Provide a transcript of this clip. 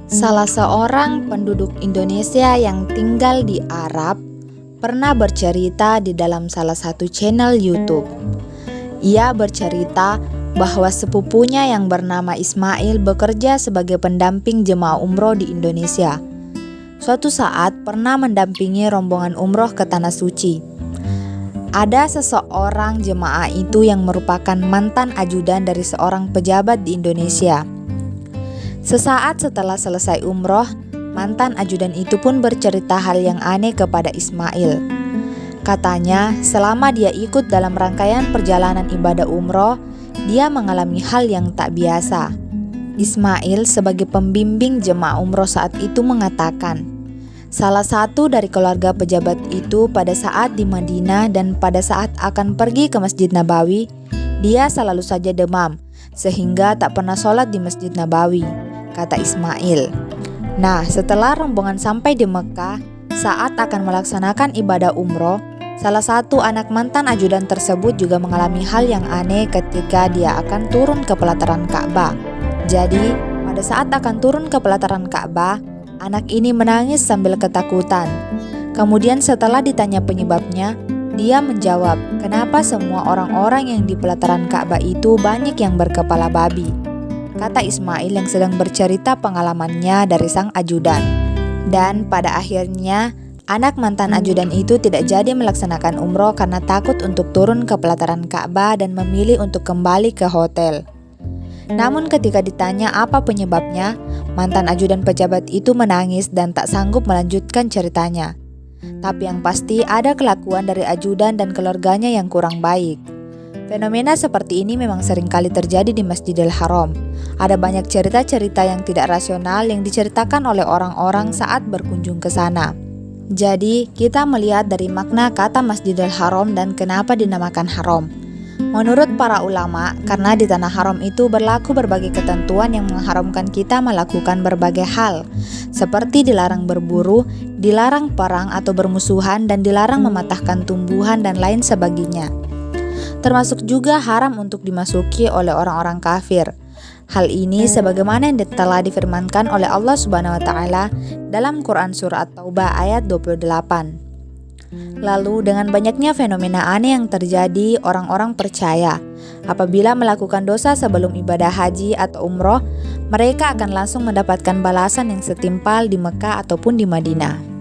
Salah seorang penduduk Indonesia yang tinggal di Arab pernah bercerita di dalam salah satu channel YouTube. Ia bercerita bahwa sepupunya yang bernama Ismail bekerja sebagai pendamping jemaah umroh di Indonesia. Suatu saat pernah mendampingi rombongan umroh ke Tanah Suci. Ada seseorang jemaah itu yang merupakan mantan ajudan dari seorang pejabat di Indonesia. Sesaat setelah selesai umroh, mantan ajudan itu pun bercerita hal yang aneh kepada Ismail. Katanya, selama dia ikut dalam rangkaian perjalanan ibadah umroh, dia mengalami hal yang tak biasa. Ismail sebagai pembimbing jemaah umroh saat itu mengatakan, salah satu dari keluarga pejabat itu pada saat di Madinah dan pada saat akan pergi ke Masjid Nabawi, dia selalu saja demam, sehingga tak pernah sholat di Masjid Nabawi, kata Ismail. Nah, setelah rombongan sampai di Mekah, saat akan melaksanakan ibadah umroh, salah satu anak mantan ajudan tersebut juga mengalami hal yang aneh ketika dia akan turun ke pelataran Ka'bah. Jadi, pada saat akan turun ke pelataran Ka'bah, anak ini menangis sambil ketakutan. Kemudian setelah ditanya penyebabnya, dia menjawab, kenapa semua orang-orang yang di pelataran Ka'bah itu banyak yang berkepala babi, kata Ismail yang sedang bercerita pengalamannya dari sang ajudan. Dan pada akhirnya, anak mantan ajudan itu tidak jadi melaksanakan umroh karena takut untuk turun ke pelataran Ka'bah dan memilih untuk kembali ke hotel. Namun ketika ditanya apa penyebabnya, mantan ajudan pejabat itu menangis dan tak sanggup melanjutkan ceritanya. Tapi yang pasti ada kelakuan dari ajudan dan keluarganya yang kurang baik. Fenomena seperti ini memang sering kali terjadi di Masjidil Haram. Ada banyak cerita-cerita yang tidak rasional yang diceritakan oleh orang-orang saat berkunjung ke sana. Jadi, kita melihat dari makna kata Masjidil Haram dan kenapa dinamakan haram. Menurut para ulama, karena di tanah haram itu berlaku berbagai ketentuan yang mengharamkan kita melakukan berbagai hal, seperti dilarang berburu, dilarang perang atau bermusuhan, dan dilarang mematahkan tumbuhan dan lain sebagainya. Termasuk juga haram untuk dimasuki oleh orang-orang kafir. Hal ini sebagaimana yang telah difirmankan oleh Allah Subhanahu wa taala dalam Quran surah At-Taubah ayat 28. Lalu dengan banyaknya fenomena aneh yang terjadi, orang-orang percaya apabila melakukan dosa sebelum ibadah haji atau umroh, mereka akan langsung mendapatkan balasan yang setimpal di Mekah ataupun di Madinah.